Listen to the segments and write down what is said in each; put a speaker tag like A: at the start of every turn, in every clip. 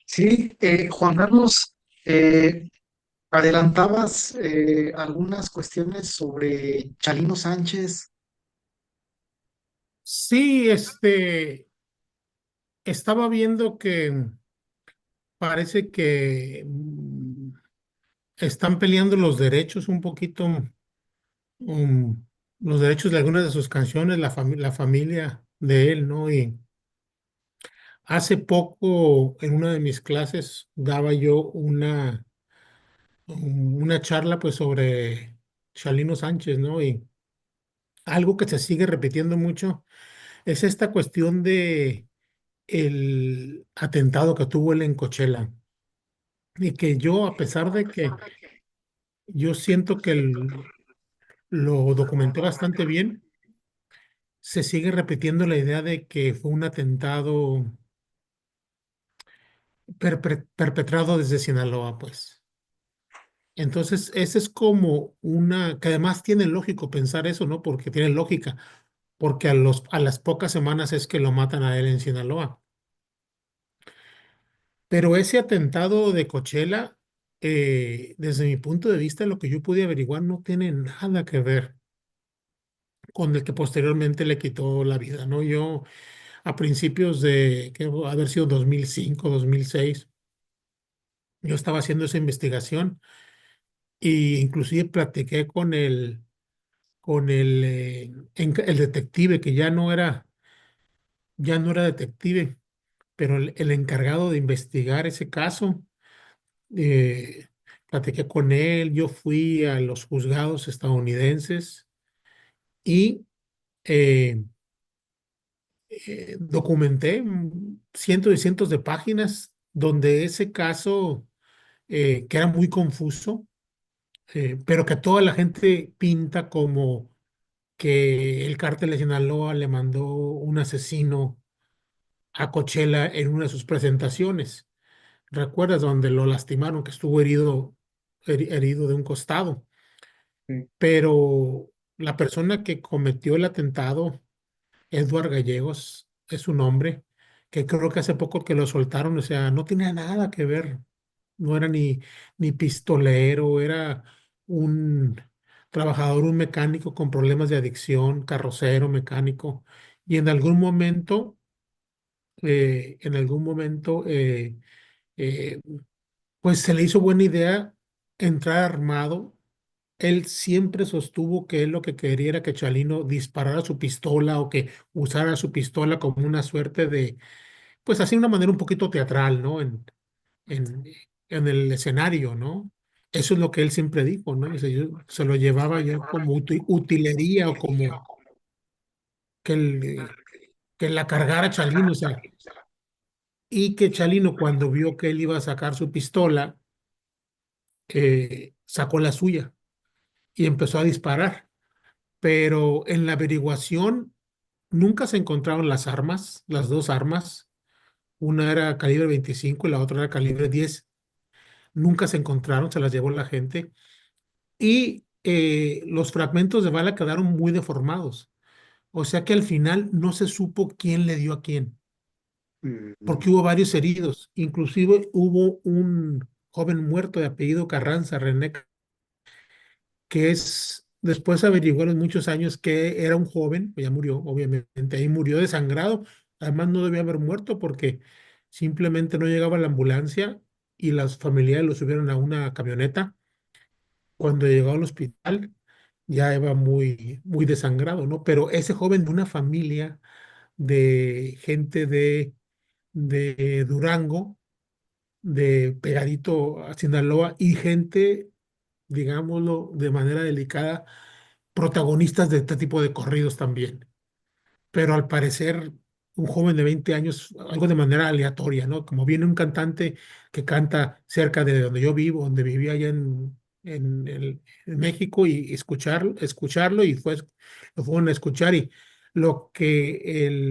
A: Sí, Juan Carlos, adelantabas algunas cuestiones sobre Chalino Sánchez.
B: Sí, estaba viendo que parece que están peleando los derechos un poquito, um, los derechos de algunas de sus canciones, la familia de él, ¿no? Y hace poco en una de mis clases daba yo una charla pues sobre Chalino Sánchez, ¿no? Y algo que se sigue repitiendo mucho es esta cuestión de el atentado que tuvo él en Coachella. Y que yo, a pesar de que yo siento que lo documenté bastante bien, se sigue repitiendo la idea de que fue un atentado perpetrado desde Sinaloa, pues. Entonces, ese es como que además tiene lógico pensar eso, ¿no? Porque tiene lógica, porque a las pocas semanas es que lo matan a él en Sinaloa. Pero ese atentado de Coachella, desde mi punto de vista, lo que yo pude averiguar no tiene nada que ver con el que posteriormente le quitó la vida, ¿no? Yo a principios de, que haber sido 2005, 2006, yo estaba haciendo esa investigación e inclusive platiqué con el detective, que ya no era detective, pero el encargado de investigar ese caso. eh, Platiqué con él, yo fui a los juzgados estadounidenses y eh, documenté cientos y cientos de páginas donde ese caso, que era muy confuso, pero que toda la gente pinta como que el cártel de Sinaloa le mandó un asesino a Coachella en una de sus presentaciones. ¿Recuerdas donde lo lastimaron, que estuvo herido de un costado?
A: Sí.
B: Pero la persona que cometió el atentado, Edward Gallegos, es un hombre que creo que hace poco que lo soltaron, o sea, no tenía nada que ver, no era ni pistolero, era un trabajador, un mecánico con problemas de adicción, carrocero, mecánico, y en algún momento, eh, pues se le hizo buena idea entrar armado. Él siempre sostuvo que él lo que quería era que Chalino disparara su pistola o que usara su pistola como una suerte de, pues así de una manera un poquito teatral, ¿no? En, en el escenario, ¿no? Eso es lo que él siempre dijo, ¿no? Dice, yo se lo llevaba yo como utilería o como que, que la cargara Chalino, o sea, y que Chalino cuando vio que él iba a sacar su pistola, sacó la suya y empezó a disparar. Pero en la averiguación nunca se encontraron las armas, las dos armas. Una era calibre 25 y la otra era calibre 10. Nunca se encontraron, se las llevó la gente. Y los fragmentos de bala quedaron muy deformados. O sea que al final no se supo quién le dio a quién,
A: Mm.
B: porque hubo varios heridos. Inclusive hubo un joven muerto de apellido Carranza, René, que después averiguaron muchos años que era un joven, pues ya murió, obviamente, ahí murió desangrado. Además no debía haber muerto porque simplemente no llegaba la ambulancia y las familiares lo subieron a una camioneta. Cuando llegó al hospital ya iba muy, muy desangrado, ¿no? Pero ese joven de una familia de gente de Durango, de pegadito a Sinaloa, y gente, digámoslo de manera delicada, protagonistas de este tipo de corridos también. Pero al parecer, un joven de 20 años, algo de manera aleatoria, ¿no? Como viene un cantante que canta cerca de donde yo vivo, donde vivía allá en México, y escucharlo, y lo fueron a escuchar, y lo que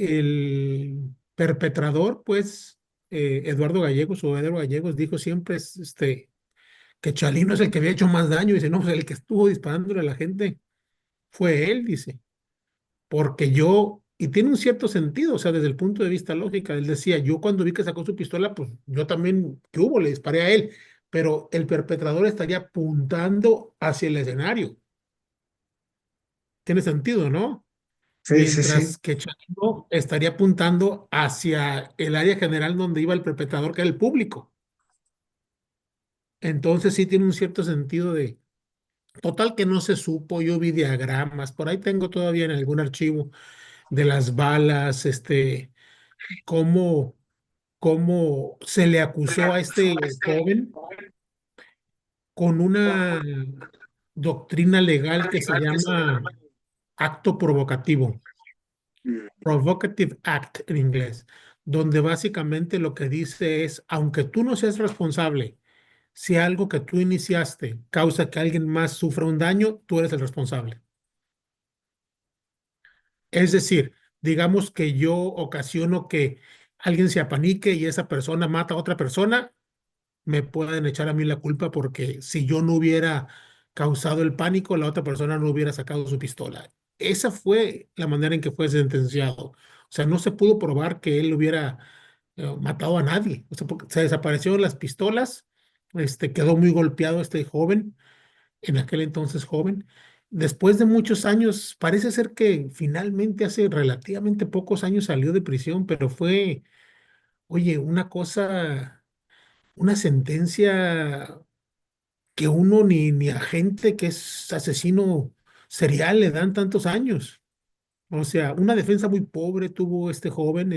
B: el perpetrador, pues, Eduardo Gallegos o Eduardo Gallegos dijo siempre es que Chalino es el que había hecho más daño. Dice, no, pues el que estuvo disparándole a la gente fue él, dice, porque yo y tiene un cierto sentido, o sea, desde el punto de vista lógico. Él decía, yo cuando vi que sacó su pistola, pues yo también, ¿qué hubo? Le disparé a él, pero el perpetrador estaría apuntando hacia el escenario. Tiene sentido, ¿no?
A: Sí, sí, sí.
B: Mientras que Chacón estaría apuntando hacia el área general donde iba el perpetrador, que era el público. Entonces sí tiene un cierto sentido de... Total que no se supo, yo vi diagramas, por ahí tengo todavía en algún archivo de las balas, cómo, cómo se le acusó a este joven con una doctrina legal que se llama acto provocativo, provocative act en inglés, donde básicamente lo que dice es, aunque tú no seas responsable, si algo que tú iniciaste causa que alguien más sufra un daño, tú eres el responsable. Es decir, digamos que yo ocasiono que alguien se apanique y esa persona mata a otra persona, me pueden echar a mí la culpa porque si yo no hubiera causado el pánico, la otra persona no hubiera sacado su pistola. Esa fue la manera en que fue sentenciado. O sea, no se pudo probar que él hubiera matado a nadie. O sea, porque se desaparecieron las pistolas, quedó muy golpeado este joven, en aquel entonces joven. Después de muchos años, parece ser que finalmente hace relativamente pocos años salió de prisión, pero fue, oye, una cosa, una sentencia que uno ni a gente que es asesino serial le dan tantos años. O sea, una defensa muy pobre tuvo este joven,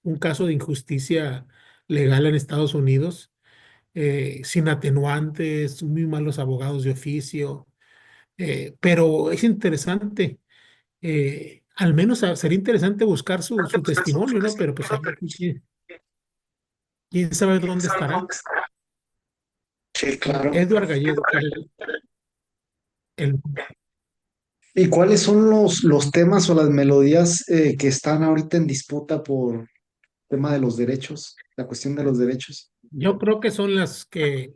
B: un caso de injusticia legal en Estados Unidos, sin atenuantes, muy malos abogados de oficio, pero es interesante, al menos sería interesante buscar su testimonio, ¿no? Pero pues ahora sí quién sabe dónde estará.
A: Sí, claro.
B: Edward Gallego, que era el
A: ¿Y cuáles son los temas o las melodías que están ahorita en disputa por tema de los derechos, la cuestión de los derechos?
B: yo creo que son las que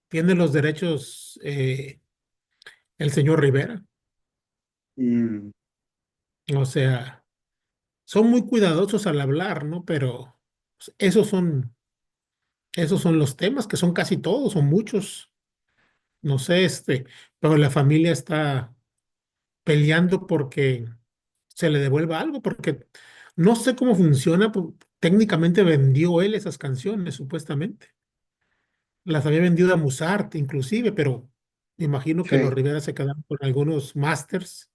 B: tiene los derechos el señor Rivera.
A: Mm,
B: O sea, son muy cuidadosos al hablar, ¿no? Pero pues, esos son los temas, que son casi todos, son muchos. No sé, pero la familia está peleando porque se le devuelva algo, porque no sé cómo funciona. Técnicamente vendió él esas canciones, supuestamente. Las había vendido a Musart, inclusive, pero me imagino que los
A: sí,
B: Rivera se quedaron con algunos masters,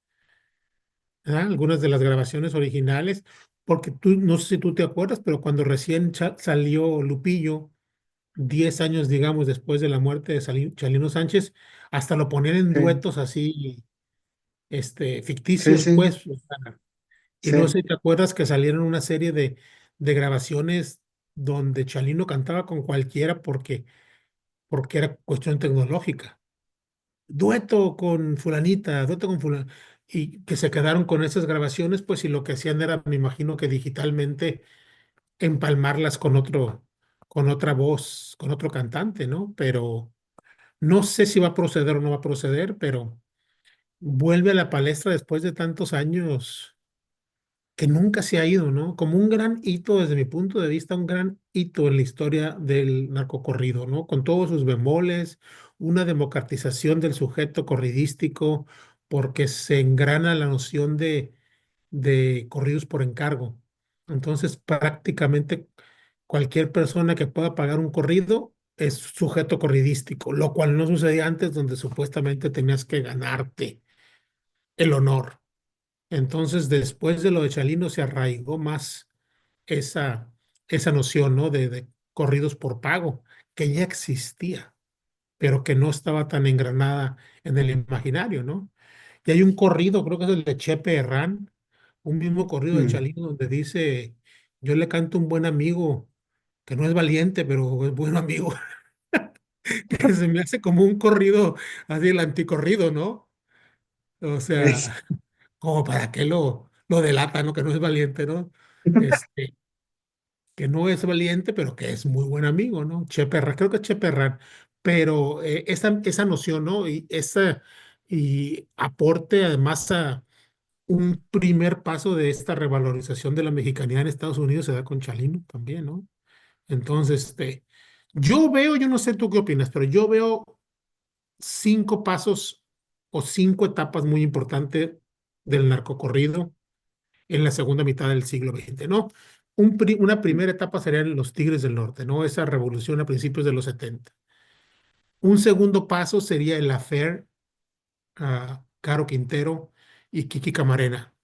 B: ¿verdad? Algunas de las grabaciones originales, porque tú, no sé si tú te acuerdas, pero cuando recién salió Lupillo, 10 años, digamos, después de la muerte de Chalino Sánchez, hasta lo ponían en
A: sí,
B: duetos así,
A: sí,
B: ficticios,
A: sí,
B: pues. O sea, y no sé
A: sí,
B: si te acuerdas que salieron una serie de grabaciones donde Chalino cantaba con cualquiera porque era cuestión tecnológica. Dueto con fulanita, dueto con fulano, y que se quedaron con esas grabaciones, pues, y lo que hacían era, me imagino que digitalmente empalmarlas con otra voz, con otro cantante, ¿no? Pero no sé si va a proceder o no va a proceder, pero vuelve a la palestra después de tantos años que nunca se ha ido, ¿no? Como un gran hito, desde mi punto de vista, un gran hito en la historia del narcocorrido, ¿no? Con todos sus bemoles, una democratización del sujeto corridístico, porque se engrana la noción de corridos por encargo. Entonces, prácticamente cualquier persona que pueda pagar un corrido es sujeto corridístico, lo cual no sucedía antes, donde supuestamente tenías que ganarte el honor. Entonces, después de lo de Chalino, se arraigó más esa, esa noción, ¿no? De corridos por pago, que ya existía, pero que no estaba tan engranada en el imaginario, ¿no? Y hay un corrido, creo que es el de Chepe Herrán, un mismo corrido de
A: mm,
B: Chalino, donde dice, yo le canto a un buen amigo, que no es valiente, pero es buen amigo, que se me hace como un corrido, así el anticorrido, ¿no? O
A: sí,
B: sea, como para que lo delata, ¿no? Que no es valiente, ¿no? Que no es valiente, pero que es muy buen amigo, ¿no? Che Perra, creo que es Che Perra, pero esa noción, ¿no? Y aporte además un primer paso de esta revalorización de la mexicanidad en Estados Unidos se da con Chalino también, ¿no? Entonces, yo veo, yo no sé tú qué opinas, pero yo veo 5 pasos o 5 etapas muy importantes del narcocorrido en la segunda mitad del siglo XX, ¿no? Una primera etapa serían los Tigres del Norte, ¿no? Esa revolución a principios de los 70. Un segundo paso sería el affair a Caro Quintero y Kiki Camarena,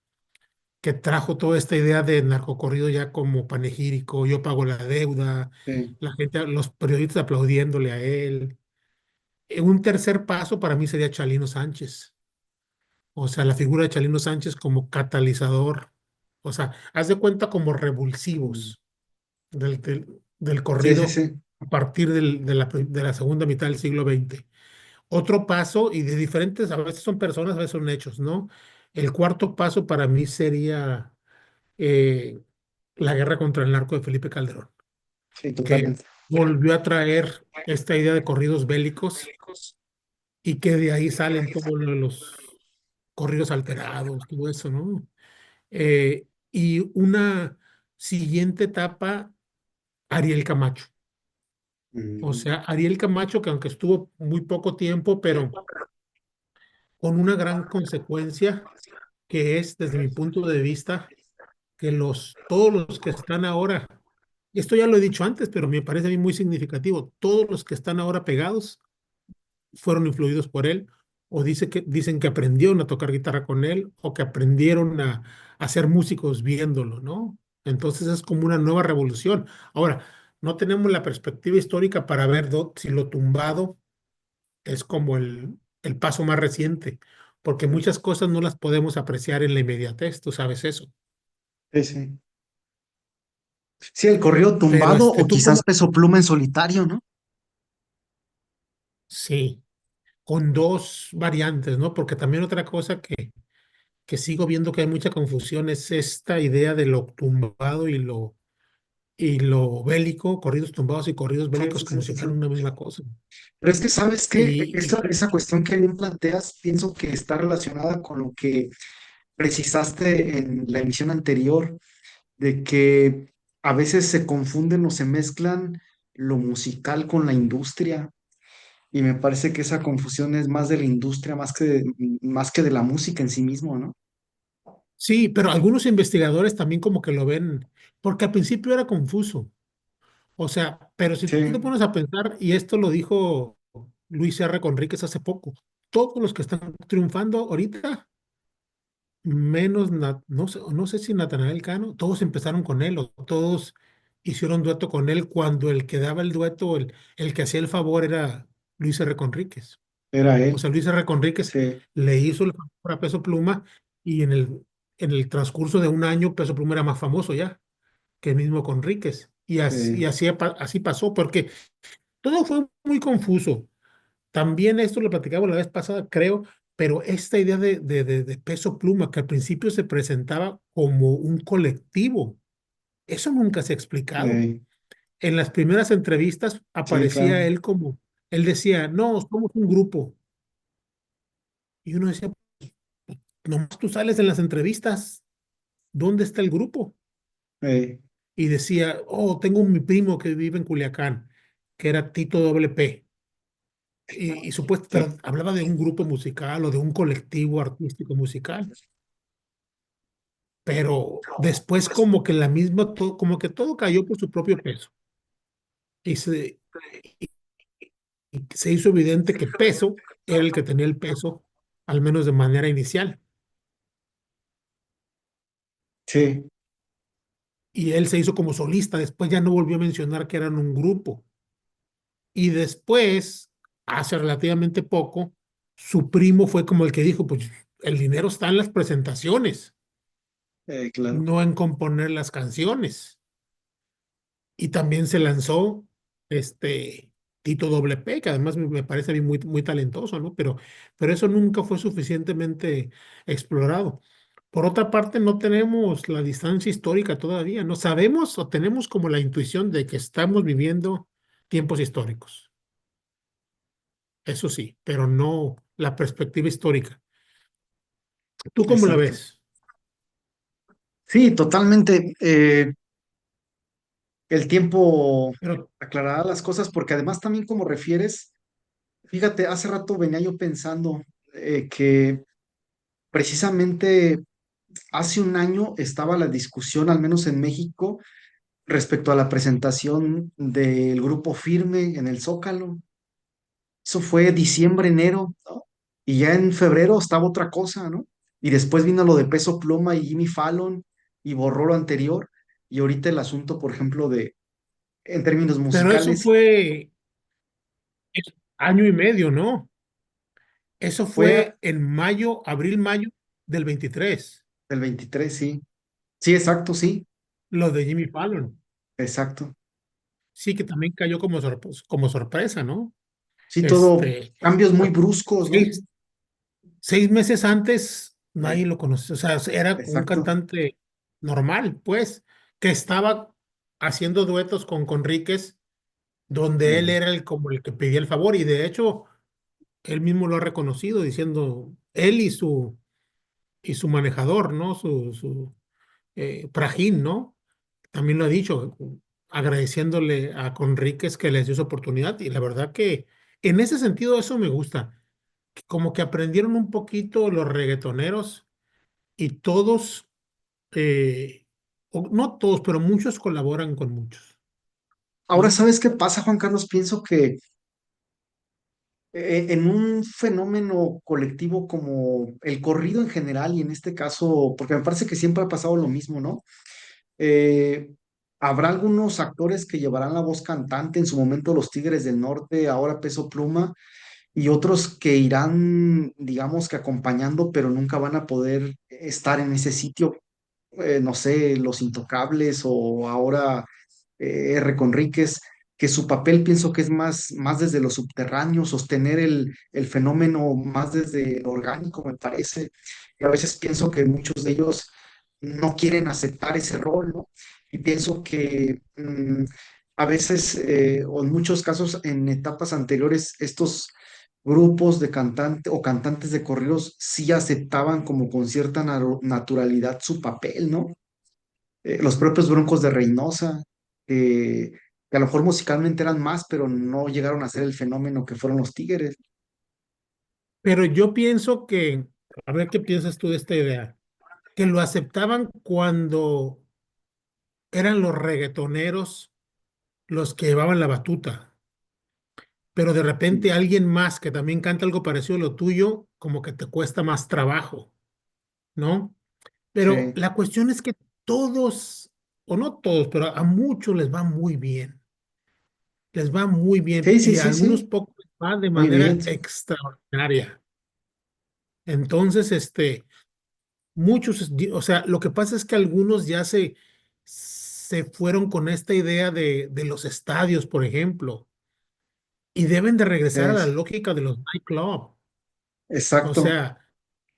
B: que trajo toda esta idea de narcocorrido ya como panegírico, yo pago la deuda,
A: Sí,
B: la gente, los periodistas aplaudiéndole a él. Un tercer paso para mí sería Chalino Sánchez, o sea, la figura de Chalino Sánchez como catalizador, o sea, haz de cuenta como
A: mm,
B: revulsivos del
A: sí, sí,
B: corrido
A: sí,
B: a partir de la segunda mitad del siglo XX. Otro paso, y de diferentes, a veces son personas, a veces son hechos, ¿no? El cuarto paso para mí sería eh, la guerra contra el narco de Felipe Calderón,
A: sí,
B: que
A: totalmente.
B: volvió a traer esta idea de corridos bélicos y que de ahí salen todos los corridos alterados, todo eso, ¿no? Y una siguiente etapa, Ariel Camacho. O
A: Mm,
B: sea, Ariel Camacho, que aunque estuvo muy poco tiempo, pero con una gran consecuencia, que es, desde mi punto de vista, que todos los que están ahora, y esto ya lo he dicho antes, pero me parece a mí muy significativo, todos los que están ahora pegados fueron influidos por él, o dicen que aprendieron a tocar guitarra con él, o que aprendieron a ser músicos viéndolo, ¿no? Entonces es como una nueva revolución. Ahora, no tenemos la perspectiva histórica para ver si lo tumbado es como el paso más reciente, porque muchas cosas no las podemos apreciar en la inmediatez, tú sabes eso.
A: sí, sí. Sí, el corrido
B: Pero
A: tumbado o
B: tú
A: quizás
B: como,
A: Peso Pluma en solitario, ¿no?
B: sí, con dos variantes, ¿no? Porque también otra cosa que sigo viendo que hay mucha confusión es esta idea de lo tumbado y lo bélico, corridos tumbados y corridos
A: Sí,
B: bélicos
A: sí, sí,
B: como
A: sí,
B: si
A: sí.
B: fueran una misma cosa.
A: Pero es que, ¿sabes qué?
B: Y
A: Esa cuestión que bien planteas, pienso que está relacionada con lo que precisaste en la emisión anterior, de que a veces se confunden o se mezclan lo musical con la industria. Y me parece que esa confusión es más de la industria, más que de la música en sí mismo, ¿no?
B: sí, pero algunos investigadores también como que lo ven, porque al principio era confuso. O sea, pero si tú te
A: Sí,
B: pones a pensar, y esto lo dijo Luis R. Conríquez hace poco, todos los que están triunfando ahorita, menos, no sé si Natanael Cano, todos empezaron con él o todos hicieron dueto con él cuando el que daba el dueto, el que hacía el favor era Luis R. Conríquez.
A: era
B: O
A: él.
B: sea, Luis R. Conríquez
A: Sí,
B: le hizo el favor a Peso Pluma y en el transcurso de un año Peso Pluma era más famoso ya que el mismo Conríquez. Y
A: sí,
B: así pasó, porque todo fue muy confuso. También esto lo platicamos la vez pasada, creo, pero esta idea de Peso Pluma, que al principio se presentaba como un colectivo, eso nunca se ha explicado.
A: sí,
B: En las primeras entrevistas
A: sí,
B: aparecía
A: claro.
B: él decía, no, somos un grupo. Y uno decía, nomás tú sales en las entrevistas, ¿dónde está el grupo?
A: Sí,
B: Y decía, oh, tengo mi primo que vive en Culiacán, que era Tito Doble P. Y
A: sí,
B: supuestamente hablaba de un grupo musical o de un colectivo artístico musical, pero después como que como que todo cayó por su propio peso y se hizo evidente que Peso era el que tenía el peso, al menos de manera inicial,
A: sí,
B: y él se hizo como solista, después ya no volvió a mencionar que eran un grupo, y después, hace relativamente poco, su primo fue como el que dijo, pues el dinero está en las presentaciones,
A: claro.
B: no en componer las canciones. Y también se lanzó este Tito Doble P, que además me parece a mí muy, muy talentoso, ¿no? Pero eso nunca fue suficientemente explorado. Por otra parte, no tenemos la distancia histórica todavía, no sabemos o tenemos como la intuición de que estamos viviendo tiempos históricos, eso sí, pero no la perspectiva histórica. ¿Tú cómo la
A: Exacto.
B: ves?
A: Sí, totalmente. El tiempo
B: Pero,
A: aclarará las cosas porque además también como refieres, fíjate, hace rato venía yo pensando que precisamente hace un año estaba la discusión, al menos en México, respecto a la presentación del grupo Firme en el Zócalo. Eso fue diciembre, enero, ¿no? Y ya en febrero estaba otra cosa, ¿no? Y después vino lo de Peso Pluma y Jimmy Fallon y borró lo anterior. Y ahorita el asunto, por ejemplo, en términos
B: pero eso
A: musicales,
B: fue año y medio, ¿no? Eso
A: fue
B: fue en mayo, abril, mayo del 23,
A: del 23, sí. Sí, exacto, sí,
B: lo de Jimmy Fallon.
A: exacto.
B: Sí, que también cayó como, como sorpresa, ¿no?
A: Sí, todo
B: Este,
A: cambios muy
B: por-
A: bruscos, ¿no?
B: seis, 6 meses antes
A: Sí,
B: nadie lo conocía, o sea, era un
A: exacto.
B: cantante normal, pues, que estaba haciendo duetos con Conríquez, donde él
A: Sí,
B: era como el que pedía el favor, y de hecho, él mismo lo ha reconocido, diciendo, él y su manejador, ¿no? Su Prajín, ¿no? También lo ha dicho, agradeciéndole a Conríquez que les dio esa oportunidad, y la verdad que en ese sentido eso me gusta, que como que aprendieron un poquito los reggaetoneros y todos, no todos, pero muchos colaboran con muchos,
A: ahora,
B: ¿no?
A: ¿sabes qué pasa, Juan Carlos? Pienso que en un fenómeno colectivo como el corrido en general, y en este caso, porque me parece que siempre ha pasado lo mismo, ¿no? Eh, Habrá algunos actores que llevarán la voz cantante, en su momento los Tigres del Norte, ahora Peso Pluma, y otros que irán, digamos que acompañando, pero nunca van a poder estar en ese sitio, no sé, Los Intocables o ahora R. Conríquez, que su papel pienso que es más desde lo subterráneo, sostener el fenómeno más desde lo orgánico, me parece. Y a veces pienso que muchos de ellos no quieren aceptar ese rol, ¿no? Y pienso que a veces, o en muchos casos, en etapas anteriores, estos grupos de cantantes o cantantes de corridos sí aceptaban como con cierta naturalidad su papel, ¿no? Los propios Broncos de Reynosa, que a lo mejor musicalmente eran más, pero no llegaron a ser el fenómeno que fueron los Tigres.
B: Pero yo pienso que, a ver qué piensas tú de esta idea, que lo aceptaban cuando eran los reggaetoneros los que llevaban la batuta, pero de repente alguien más que también canta algo parecido a lo tuyo, como que te cuesta más trabajo, ¿no? Pero
A: Sí,
B: la cuestión es que todos, o no todos, pero a muchos les va muy bien,
A: sí, sí,
B: y a
A: sí,
B: algunos
A: sí,
B: pocos les va de
A: muy bien.
B: manera extraordinaria. Entonces, muchos, o sea, lo que pasa es que algunos ya se fueron con esta idea de los estadios, por ejemplo, y deben de regresar a la
A: Es,
B: lógica de los nightclub. O
A: exacto,
B: sea,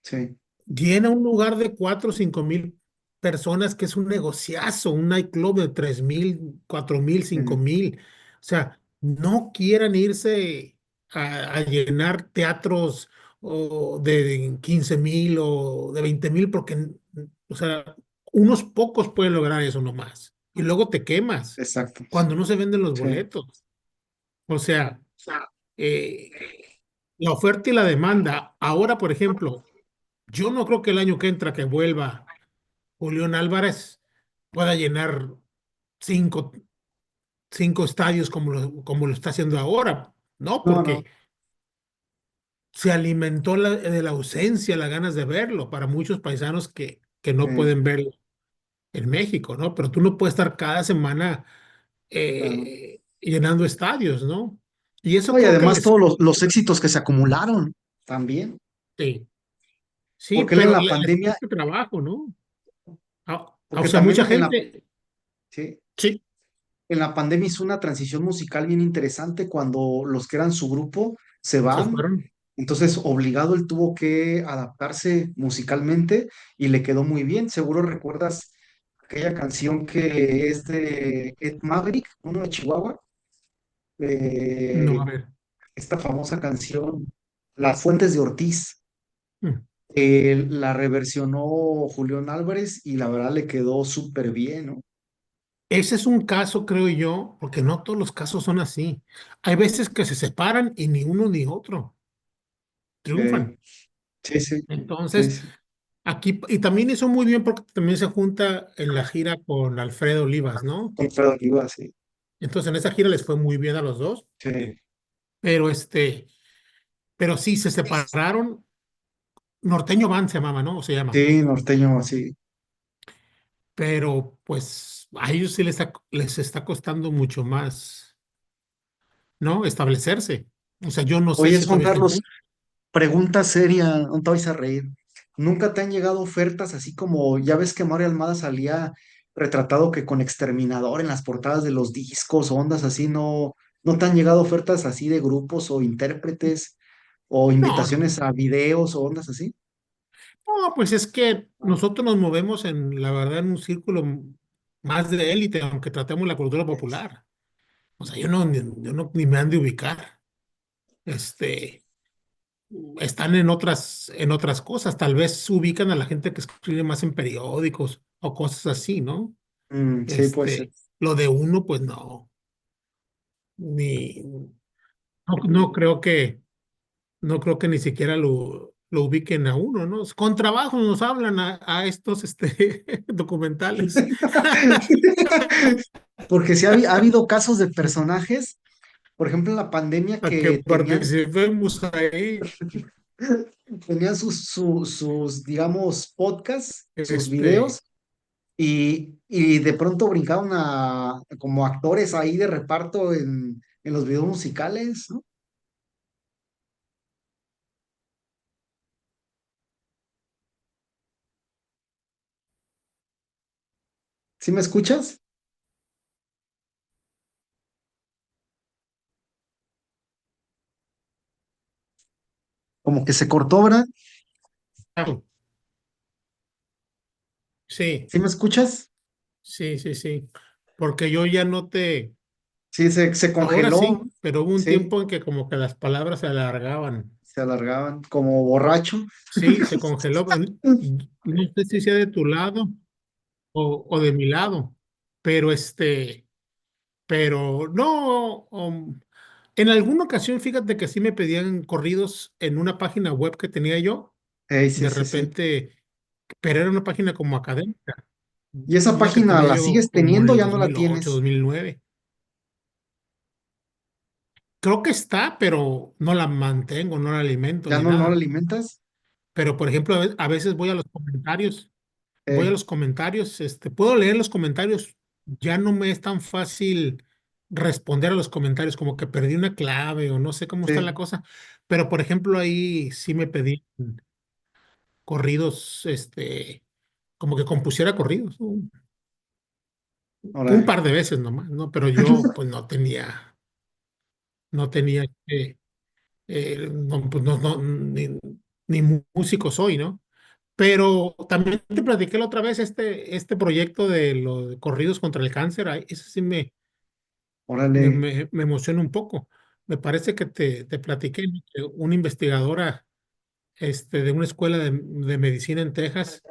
A: sí,
B: llena un lugar de 4 o 5 mil personas, que es un negociazo, un nightclub de 3,000, 4,000, cinco
A: mm,
B: mil. O sea, no quieran irse a llenar teatros de 15,000 o de 20,000, porque, o sea, unos pocos pueden lograr eso nomás. Y luego te quemas
A: exacto,
B: cuando no se venden los
A: sí,
B: boletos. O sea, eh, la oferta y la demanda. Ahora, por ejemplo, yo no creo que el año que entra que vuelva Julián Álvarez pueda llenar cinco, cinco estadios como lo está haciendo ahora. No,
A: no, no,
B: porque se alimentó de la ausencia, las ganas de verlo para muchos paisanos que no
A: sí,
B: pueden verlo en México, ¿no? Pero tú no puedes estar cada semana
A: claro.
B: llenando estadios, ¿no? Y eso
A: No, y
B: creo que
A: además
B: les...
A: todos los éxitos que se acumularon también,
B: Sí, sí,
A: porque él en
B: pero
A: la
B: les
A: pandemia,
B: cuesta trabajo, ¿no? O
A: porque
B: sea, mucha
A: también
B: gente,
A: sí,
B: sí,
A: en la pandemia hizo una transición musical bien interesante cuando los que eran su grupo se
B: se
A: van.
B: fueron.
A: Entonces, obligado, él tuvo que adaptarse musicalmente y le quedó muy bien. Seguro recuerdas aquella canción que es de Ed Maverick, uno de Chihuahua,
B: No,
A: eh,
B: a ver.
A: esta famosa canción, Las Fuentes de Ortiz. La reversionó Julián Álvarez y la verdad le quedó súper bien, ¿no?
B: Ese es un caso, creo yo, porque no todos los casos son así. Hay veces que se separan y ni uno ni otro triunfan.
A: Eh, sí, sí, sí,
B: Entonces,
A: sí.
B: aquí, y también hizo muy bien porque también se junta en la gira con Alfredo Olivas, ¿no?
A: Con Alfredo Olivas, sí.
B: Entonces, en esa gira les fue muy bien a los dos,
A: Sí,
B: pero pero sí se separaron. Norteño Band se llamaba, ¿no? O se llama.
A: sí, norteño, sí.
B: Pero pues a ellos sí les está costando mucho más, ¿no? Establecerse. O sea, yo no sé
A: Oye,
B: si
A: Juan
B: todavía estén
A: Carlos,
B: juntos.
A: pregunta seria, no te vais a reír. ¿Nunca te han llegado ofertas así como, ya ves que Mario Almada salía retratado que con Exterminador en las portadas de los discos o ondas así, no te han llegado ofertas así de grupos o intérpretes o
B: No, no.
A: invitaciones a videos o ondas así?
B: No, pues es que nosotros nos movemos en, la verdad, en un círculo más de élite, aunque tratemos la cultura popular. O sea, yo no ni me han de ubicar. Este, están en otras cosas. Tal vez ubican a la gente que escribe más en periódicos o cosas así, ¿no?
A: Mm, sí, puede ser.
B: Lo de uno, pues no, ni, no creo no creo que ni siquiera lo ubiquen a uno, ¿no? Con trabajo nos hablan a estos documentales
A: Porque sí ha habido casos de personajes, por ejemplo, en la pandemia
B: a que
A: que
B: participemos ahí.
A: tenían sus, digamos, podcasts, sus
B: Este,
A: videos, y de pronto brincaban como actores ahí de reparto en los videos musicales, ¿no? ¿Sí me escuchas? Como que se cortó, ¿verdad?
B: claro, sí,
A: ¿Sí me escuchas?
B: sí, porque yo ya no te,
A: Sí, se
B: ahora
A: congeló,
B: sí, pero hubo un
A: sí,
B: tiempo en que como que las palabras se alargaban.
A: se alargaban, como borracho.
B: Sí, se congeló. No sé si sea de tu lado o de mi lado, pero pero no, en alguna ocasión fíjate que sí me pedían corridos en una página web que tenía yo,
A: Sí,
B: de
A: sí, sí.
B: repente, pero era una página como académica,
A: ¿Y esa
B: una que
A: página
B: tenía
A: la
B: yo
A: sigues
B: como en
A: teniendo o
B: el
A: ya no la
B: 2008,
A: tienes?
B: 2009. Creo que está, pero no la mantengo, no la alimento
A: ¿Ya
B: ni
A: no la
B: nada.
A: alimentas?
B: Pero, por ejemplo, a veces voy a
A: Eh,
B: los comentarios, puedo leer los comentarios, ya no me es tan fácil responder a los comentarios, como que perdí una clave o no sé cómo está la
A: sí,
B: cosa, pero por ejemplo ahí sí me pedí corridos, como que compusiera corridos, ¿no? Un
A: órale,
B: par de veces nomás, ¿no? Pero yo pues no tenía, no, pues ni músico soy, ¿no? Pero también te platiqué la otra vez este proyecto de los de corridos contra el cáncer. Ay, eso sí
A: órale,
B: me emociona un poco. Me parece que te platiqué, ¿no? Que una investigadora de una escuela de medicina en Texas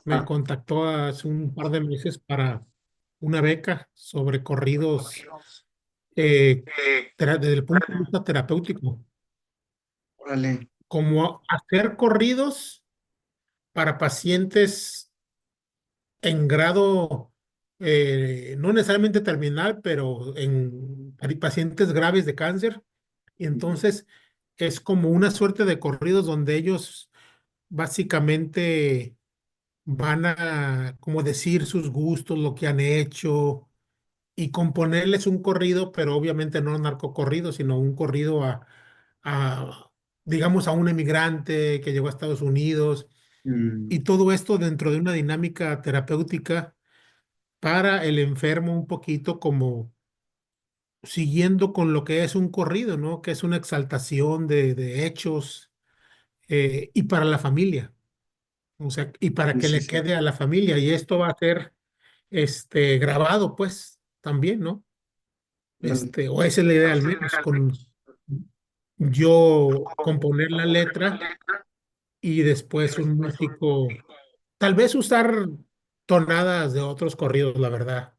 B: me
A: ah,
B: contactó hace un par de meses para una beca sobre corridos eh, desde el punto de vista terapéutico,
A: órale,
B: como hacer corridos para pacientes en grado, no necesariamente terminal, pero hay pacientes graves de cáncer. Y entonces es como una suerte de corridos donde ellos básicamente van a como decir sus gustos, lo que han hecho y componerles un corrido, pero obviamente no narcocorrido, sino un corrido digamos, a un emigrante que llegó a Estados Unidos
A: mm,
B: y todo esto dentro de una dinámica terapéutica para el enfermo un poquito como siguiendo con lo que es un corrido, ¿no? Que es una exaltación de hechos y para la familia, o sea, y para
A: sí,
B: que
A: sí,
B: le
A: sí,
B: quede a la familia. Y esto va a ser grabado, pues, también, ¿no?
A: órale,
B: O esa es la idea al menos, con yo componer la letra y después un músico, tal vez usar tonadas de otros corridos, la verdad,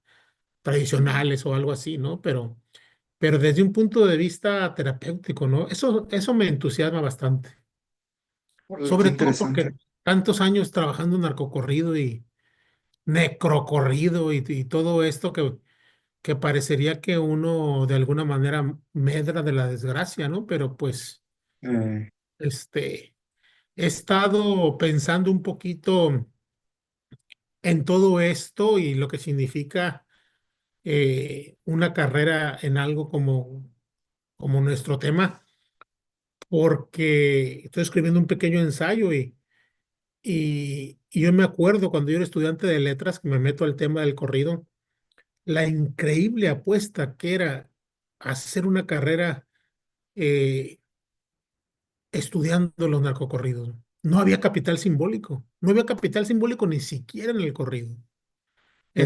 B: tradicionales o algo así, ¿no? Pero desde un punto de vista terapéutico, ¿no? Eso me entusiasma bastante.
A: Órale, qué
B: Sobre todo porque
A: interesante.
B: tantos años trabajando en narcocorrido y necrocorrido y todo esto que parecería que uno de alguna manera medra de la desgracia, ¿no? Pero pues,
A: Eh,
B: este, he estado pensando un poquito en todo esto y lo que significa una carrera en algo como nuestro tema, porque estoy escribiendo un pequeño ensayo y yo me acuerdo cuando yo era estudiante de letras, que me meto al tema del corrido, la increíble apuesta que era hacer una carrera eh, estudiando los narcocorridos. No había capital simbólico, no había capital simbólico ni siquiera en el corrido.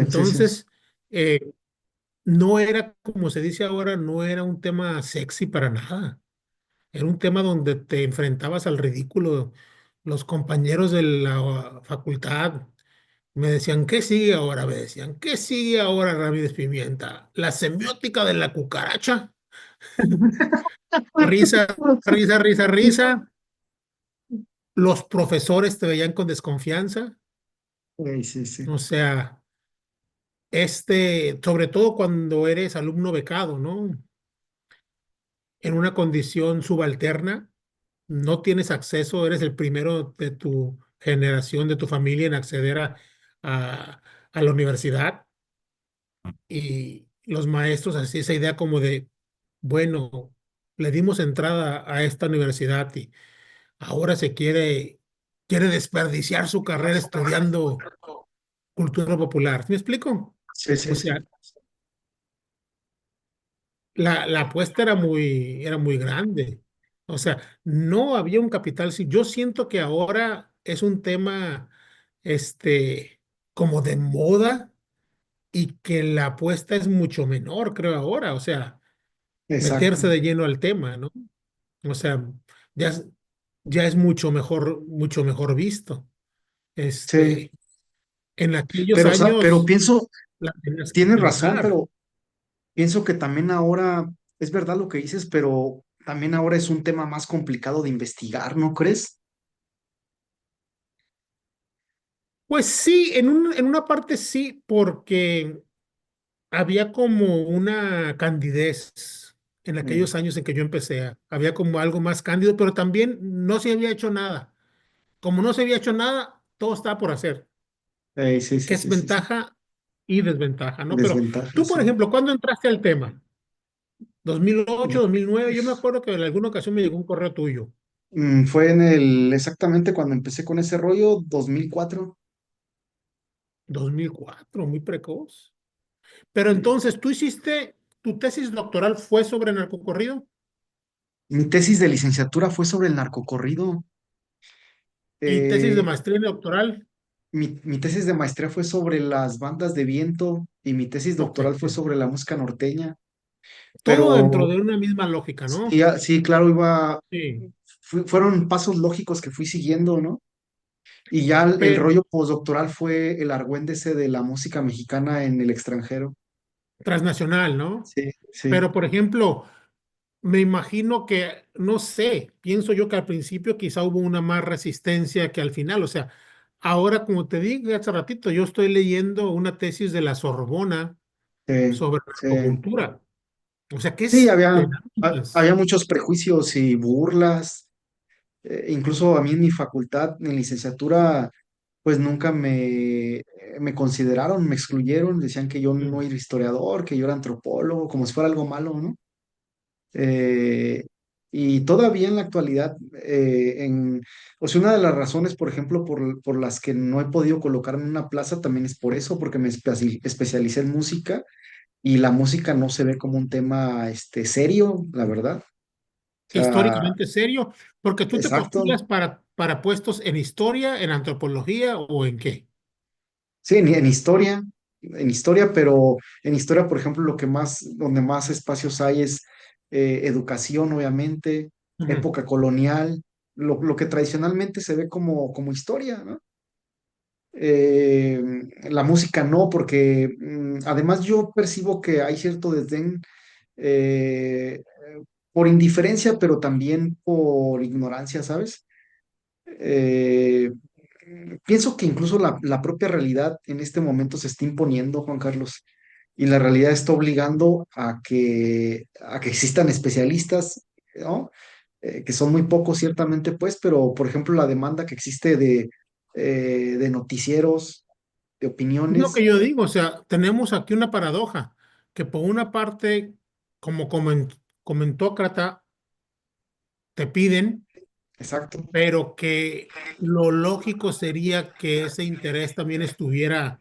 A: sí, sí,
B: Entonces, eh, no era, como se dice ahora, no era un tema sexy para nada. Era un tema donde te enfrentabas al ridículo. Los compañeros de la facultad me decían, ¿qué sigue ahora? Me decían, ¿qué sigue ahora, Ramírez Pimienta? La semiótica de la cucaracha. Risa, risa, risa, risa. Los profesores te veían con desconfianza.
A: sí, sí,
B: O sea, sobre todo cuando eres alumno becado, ¿no? En una condición subalterna, no tienes acceso, eres el primero de tu generación, de tu familia en acceder a, a la universidad y los maestros, así esa idea como de, bueno, le dimos entrada a esta universidad y ahora quiere desperdiciar su carrera estudiando cultura popular. ¿Me explico?
A: sí, sí,
B: O
A: sí,
B: sea, la apuesta era muy grande. O sea, no había un capital. Yo siento que ahora es un tema, como de moda y que la apuesta es mucho menor, creo ahora. O sea,
A: exacto.
B: meterse de lleno al tema, ¿no? O sea, ya, es- ya es mucho mejor visto.
A: Sí,
B: Este, en aquellos
A: pero
B: años
A: pienso,
B: la tenías que
A: tienes razón,
B: pensar.
A: pero pienso que también ahora, es verdad lo que dices, pero también ahora es un tema más complicado de investigar, ¿no crees?
B: Pues sí, en una parte sí, porque había como una candidez en aquellos años en que yo empecé. Había como algo más cándido, pero también no se había hecho nada. Como no se había hecho nada, todo estaba por hacer,
A: Sí,
B: que
A: sí,
B: es
A: sí, sí, sí.
B: ventaja y desventaja, ¿no? Pero
A: Desventaja,
B: tú, por
A: sí.
B: ejemplo, ¿cuándo entraste al tema? 2008, 2009. Yo me acuerdo que en alguna ocasión me llegó un correo tuyo.
A: Fue exactamente cuando empecé con ese rollo, 2004.
B: 2004, muy precoz. Pero
A: Sí.
B: entonces, tu tesis doctoral fue sobre narcocorrido
A: Mi tesis de licenciatura fue sobre el narcocorrido.
B: y tesis de
A: Eh,
B: maestría y doctoral.
A: mi tesis de maestría fue sobre las bandas de viento y mi tesis
B: Ok,
A: doctoral fue sobre la música norteña.
B: todo dentro
A: Pero
B: de una misma lógica, ¿no?
A: sí, sí, claro,
B: Sí.
A: fueron pasos lógicos que fui siguiendo, ¿no? Y ya el
B: Pero
A: rollo postdoctoral fue el argüéndese de la música mexicana en el extranjero.
B: transnacional, ¿no?
A: Sí, sí,
B: Pero, por ejemplo, me imagino que, no sé, pienso yo que al principio quizá hubo una más resistencia que al final. O sea, ahora, como te dije hace ratito, yo estoy leyendo una tesis de la Sorbona
A: sí,
B: sobre
A: sí.
B: cultura. O sea, ¿qué
A: Sí,
B: esperanzas?
A: había muchos prejuicios y burlas. Incluso a mí en mi facultad, en licenciatura, pues nunca me consideraron, me excluyeron, decían que yo no
B: Mm.
A: era historiador, que yo era antropólogo, como si fuera algo malo, ¿no? Eh, y todavía en la actualidad, o sea, una de las razones, por ejemplo, por las que no he podido colocarme en una plaza también es por eso, porque me especialicé en música y la música no se ve como un tema serio, la verdad. O sea,
B: Históricamente serio, porque tú te
A: exacto.
B: postulas para puestos en historia, en antropología o en qué.
A: Sí, en historia, pero en historia, por ejemplo, donde más espacios hay es educación, obviamente,
B: Ujú.
A: época colonial, lo que tradicionalmente se ve como historia, ¿no? Eh, la música no, porque además yo percibo que hay cierto desdén eh, por indiferencia, pero también por ignorancia, ¿sabes? Eh, Pienso que incluso la propia realidad en este momento se está imponiendo, Juan Carlos, y la realidad está obligando a que existan especialistas, ¿no? Que son muy pocos, ciertamente, pues, pero por ejemplo, la demanda que existe de noticieros, de
B: Es lo que
A: opiniones,
B: yo digo, o sea, tenemos aquí una paradoja, que por una parte, como comentócrata, te piden,
A: exacto,
B: pero que lo lógico sería que ese interés también estuviera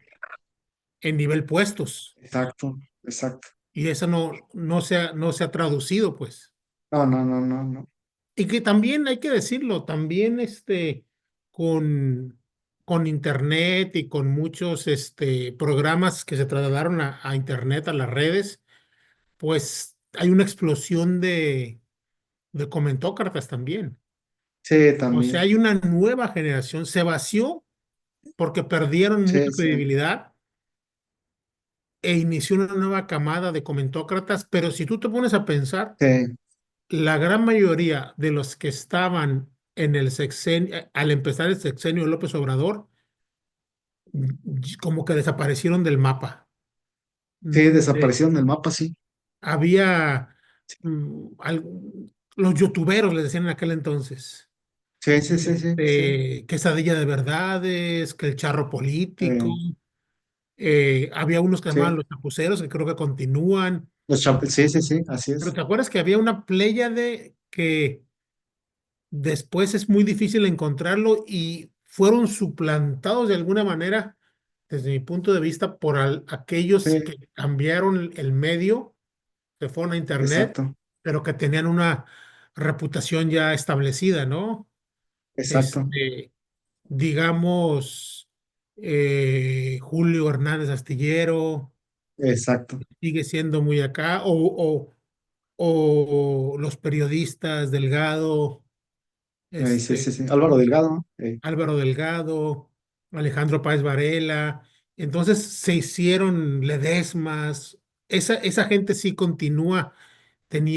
B: en nivel puestos,
A: exacto, exacto.
B: y eso no se ha traducido, pues.
A: No, no, no, no, no.
B: Y que también hay que decirlo, también con, con internet y con muchos programas que se trasladaron a internet, a las redes, pues hay una explosión de comentócratas también.
A: Sí,
B: O sea,
A: también.
B: hay una nueva generación, se vació porque perdieron mucha
A: Sí, sí,
B: credibilidad e inició una nueva camada de comentócratas, pero si tú te pones a pensar,
A: sí,
B: la gran mayoría de los que estaban en el sexenio, al empezar el sexenio de López Obrador, como que desaparecieron del mapa.
A: sí,
B: Eh,
A: desaparecieron del mapa, sí.
B: había los youtuberos, les decían en aquel entonces,
A: Sí, sí, sí, sí, sí.
B: quesadilla de verdades, que el charro político,
A: Eh,
B: había unos que llamaban
A: sí.
B: los chapuceros, que creo que continúan,
A: Sí, sí, sí, así
B: pero
A: es.
B: ¿te acuerdas que había una pléyade que después es muy difícil encontrarlo y fueron suplantados de alguna manera, desde mi punto de vista, por aquellos
A: Sí,
B: que cambiaron el medio, que fueron a internet,
A: exacto,
B: pero que tenían una reputación ya establecida, ¿no?
A: exacto,
B: Este, digamos, Julio Hernández Astillero
A: exacto.
B: sigue siendo muy acá, o los periodistas Delgado,
A: Sí, sí,
B: este,
A: sí. Álvaro Delgado, ¿no?
B: Álvaro Delgado, Alejandro Páez Varela. Entonces se hicieron Ledesmas. Esa gente sí continúa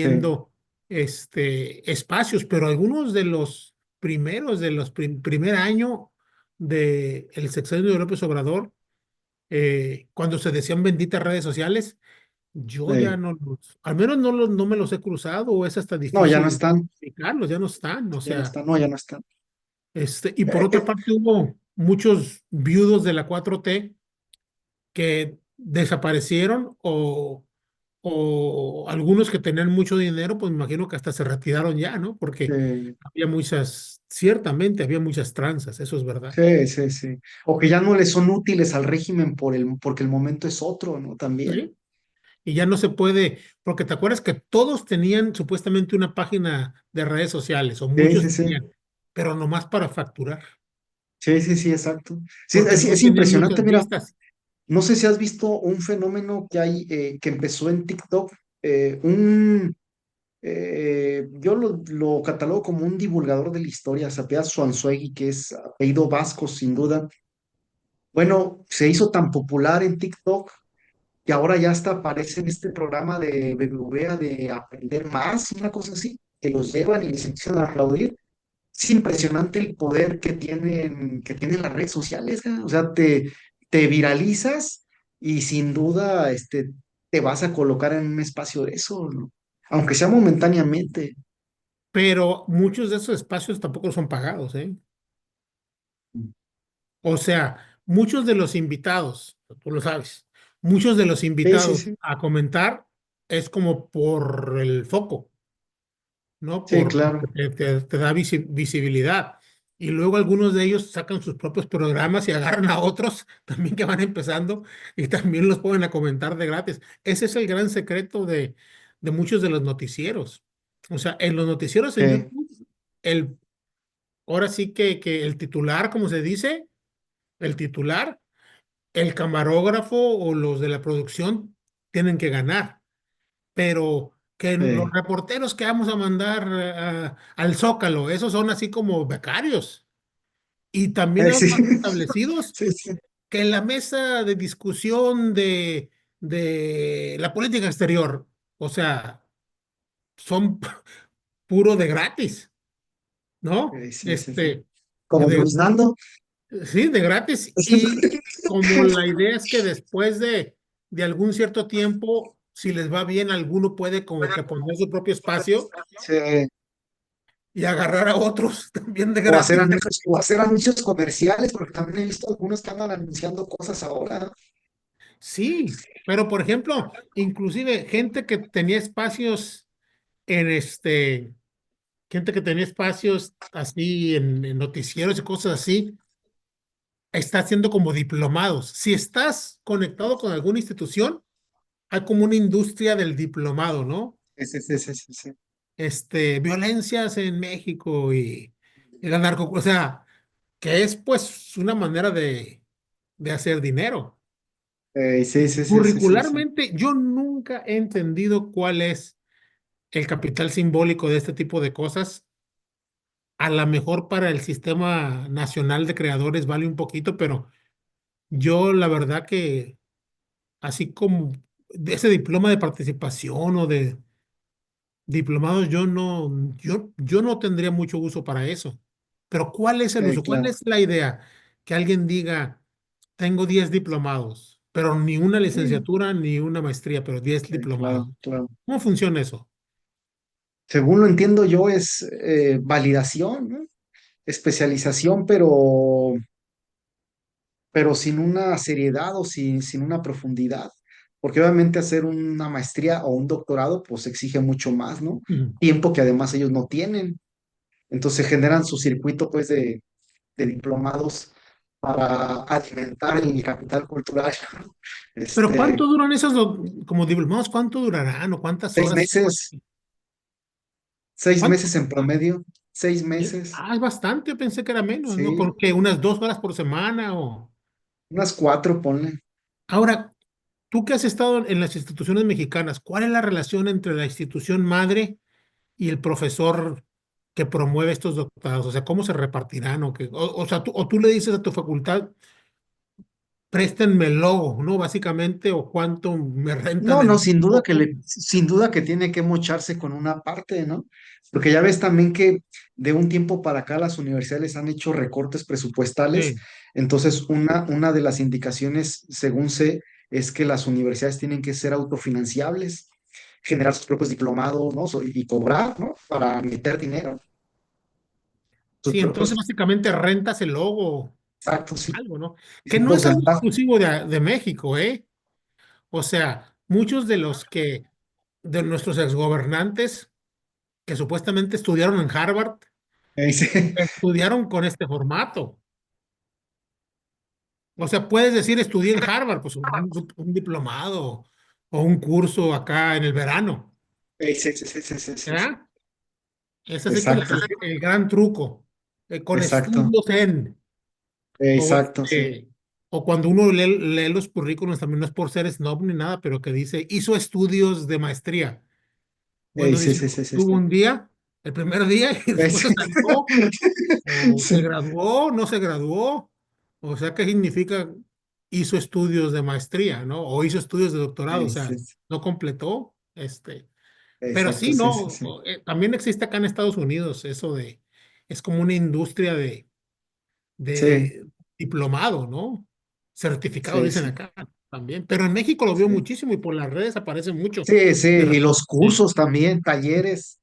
A: Sí,
B: teniendo espacios, pero algunos de los primeros, de los primer año del sexenio de López Obrador, cuando se decían benditas redes sociales, yo ya
A: sí.
B: no al menos no me los he cruzado o es hasta
A: No, ya no
B: difícil
A: están,
B: explicarlos, ya no están. O
A: ya no
B: sea,
A: están, no, ya no están.
B: y por
A: Eh,
B: otra
A: eh,
B: parte hubo muchos viudos de la 4T que desaparecieron o algunos que tenían mucho dinero, pues me imagino que hasta se retiraron ya, ¿no? Porque
A: eh,
B: había ciertamente había muchas tranzas, eso es verdad.
A: sí, sí, sí. O que ya no le son útiles al régimen porque el momento es otro, ¿no? También.
B: ¿Sí? Y ya no se puede, porque te acuerdas que todos tenían supuestamente una página de redes sociales, o
A: Sí,
B: muchos
A: sí, sí.
B: tenían, pero nomás para facturar,
A: Sí, sí, sí, exacto. Sí,
B: porque
A: es,
B: no
A: es
B: tenían
A: impresionante,
B: muchas
A: mira.
B: vistas.
A: No sé si has visto un fenómeno que hay, que empezó en TikTok, un yo lo catalogo como un divulgador de la historia, Sapea Suanzuegui, que es apellido vasco, sin duda. Bueno, se hizo tan popular en TikTok que ahora ya hasta aparece en este programa de BBVA de Aprender Más, una cosa así, que los llevan y les empiezan a aplaudir. Es impresionante el poder que tienen las redes sociales, o sea, te viralizas y sin duda te vas a colocar en un espacio de eso, ¿no? Aunque sea momentáneamente.
B: Pero muchos de esos espacios tampoco son pagados, ¿eh? O sea, muchos de los invitados, tú lo sabes, muchos de los
A: Sí, sí,
B: invitados
A: sí.
B: a comentar es como por el foco, ¿no?
A: Sí,
B: Porque
A: claro.
B: te da visibilidad. Y luego algunos de ellos sacan sus propios programas y agarran a otros también que van empezando y también los ponen a comentar de gratis. Ese es el gran secreto de muchos de los noticieros. O sea, en los noticieros en
A: Sí,
B: YouTube, el, ahora sí que el titular, como se dice, el titular, el camarógrafo o los de la producción tienen que ganar, pero que los reporteros que vamos a mandar al Zócalo, esos son así como becarios. Y también hay
A: Sí,
B: más establecidos
A: sí, sí.
B: que en la mesa de discusión de la política exterior, o sea, son puro de gratis, ¿no?
A: Sí, sí, sí. Como
B: De,
A: buznando.
B: sí, de gratis. Y como la idea es que después de algún cierto tiempo, si les va bien, alguno puede como que poner su propio espacio
A: Sí.
B: y agarrar a otros también de
A: O
B: gratis.
A: o hacer anuncios comerciales, porque también he visto algunos que andan anunciando cosas ahora.
B: Sí, pero por ejemplo, inclusive gente que tenía espacios en gente que tenía espacios así en noticieros y cosas así, está haciendo como diplomados. Si estás conectado con alguna institución, hay como una industria del diplomado, ¿no?
A: Sí, sí, sí, sí, sí, sí.
B: Violencias en México y la narco, o sea, que es pues una manera de hacer dinero.
A: Sí, sí, sí, sí, sí, sí.
B: Curricularmente, yo nunca he entendido cuál es el capital simbólico de este tipo de cosas. A lo mejor para el Sistema Nacional de Creadores vale un poquito, pero yo la verdad que así como de ese diploma de participación o de diplomados, yo no tendría mucho uso para eso. Pero ¿cuál es el uso? ¿Cuál
A: Claro,
B: es la idea? Que alguien diga, tengo 10 diplomados, pero ni una
A: sí,
B: licenciatura ni una maestría, pero 10 diplomados.
A: claro, claro.
B: ¿Cómo funciona eso?
A: Según lo entiendo yo, es validación, ¿no? Especialización, pero sin una seriedad o sin una profundidad. Porque obviamente hacer una maestría o un doctorado, pues exige mucho más, ¿no?
B: Ujú.
A: Tiempo que además ellos no tienen. Entonces generan su circuito, pues, de diplomados para alimentar el capital cultural.
B: Pero ¿cuánto
A: Este,
B: duran esos como diplomados? ¿Cuánto durarán o cuántas
A: seis
B: horas?
A: meses, seis
B: ¿Cuánto?
A: meses en promedio, 6 meses,
B: Es bastante, yo pensé que era menos, ¿no?
A: sí,
B: Con que unas 2 horas por semana o...
A: unas 4, ponle.
B: Ahora, tú que has estado en las instituciones mexicanas, ¿cuál es la relación entre la institución madre y el profesor que promueve estos doctorados? O sea, ¿cómo se repartirán? O sea, o tú le dices a tu facultad, préstenme el logo, ¿no? Básicamente, o cuánto me rentan
A: No, no,
B: el
A: sin duda
B: logo.
A: que sin duda que tiene que mocharse con una parte, ¿no? Porque ya ves también que de un tiempo para acá las universidades han hecho recortes presupuestales.
B: Sí,
A: Entonces, una de las indicaciones, según sé, es que las universidades tienen que ser autofinanciables, generar sus propios diplomados, ¿no? Y cobrar, ¿no? Para meter dinero. Sus
B: sí, entonces
A: propios,
B: básicamente rentas el logo,
A: exacto, sí.
B: algo, ¿no? Que no
A: Distintos
B: es algo
A: ventajas.
B: exclusivo de México, ¿eh? O sea, muchos de de nuestros exgobernantes que supuestamente estudiaron en Harvard,
A: Sí,
B: estudiaron con este formato. O sea, puedes decir estudié en Harvard, pues un diplomado o un curso acá en el verano,
A: sí, sí, sí, sí, sí, sí, sí.
B: ¿verdad? Es así como que
A: Exacto,
B: el gran truco, con
A: exacto,
B: estudios o
A: exacto, sí.
B: o cuando uno lee los currículos, también no es por ser snob ni nada, pero que dice, hizo estudios de maestría. Bueno,
A: Sí,
B: dice,
A: sí, sí, sí,
B: tuvo
A: sí.
B: un día, el primer día, y después se
A: Sí.
B: salió, o se
A: Sí,
B: graduó, no se graduó. O sea, ¿qué significa hizo estudios de maestría, ¿no? O hizo estudios de doctorado, o
A: sí, sí,
B: sea, no completó, pero
A: exacto,
B: sí,
A: sí, sí,
B: no,
A: sí.
B: también existe acá en Estados Unidos es como una industria
A: Sí,
B: de diplomado, ¿no? Certificado,
A: sí,
B: dicen
A: sí,
B: acá también, pero en México lo veo
A: sí.
B: muchísimo y por las redes aparece mucho.
A: Sí, sí,
B: De
A: y los
B: repente,
A: cursos también, talleres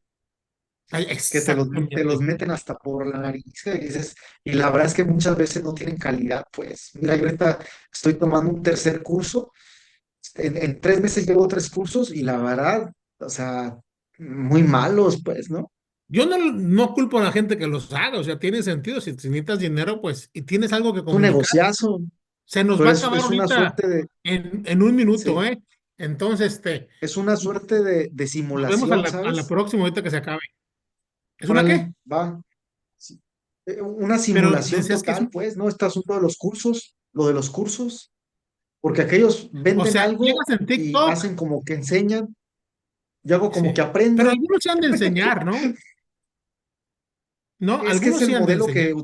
B: ay,
A: que te los
B: exactamente.
A: meten hasta por la nariz, y dices, y la verdad es que muchas veces no tienen calidad, pues. Mira, yo ahorita estoy tomando un tercer curso, en 3 meses llevo 3 cursos y la verdad, o sea, muy malos, pues, ¿no?
B: Yo no culpo a la gente que los haga, o sea, tiene sentido. Si necesitas dinero, pues, y tienes algo que
A: Es un
B: comunicar,
A: negociazo,
B: se nos va
A: pero
B: a acabar
A: es una
B: ahorita
A: suerte de,
B: en un minuto,
A: sí,
B: ¿eh? Entonces,
A: es una suerte de
B: nos vemos a
A: simulación,
B: a la
A: ¿sabes?
B: próxima ahorita que se acabe. ¿Es una
A: Órale,
B: qué?
A: va. Sí. Una
B: Pero
A: simulación
B: decías que es
A: total, pues, ¿no? Este asunto de los cursos, lo de los cursos, porque aquellos
B: o
A: venden
B: sea,
A: algo
B: llegas en
A: y
B: TikTok,
A: hacen como que enseñan. Yo hago como que
B: sí. Pero
A: aprendo.
B: algunos se han de enseñar, ¿no? ¿No?
A: Es que
B: Algunos
A: es el
B: sí han de
A: modelo que
B: enseñar.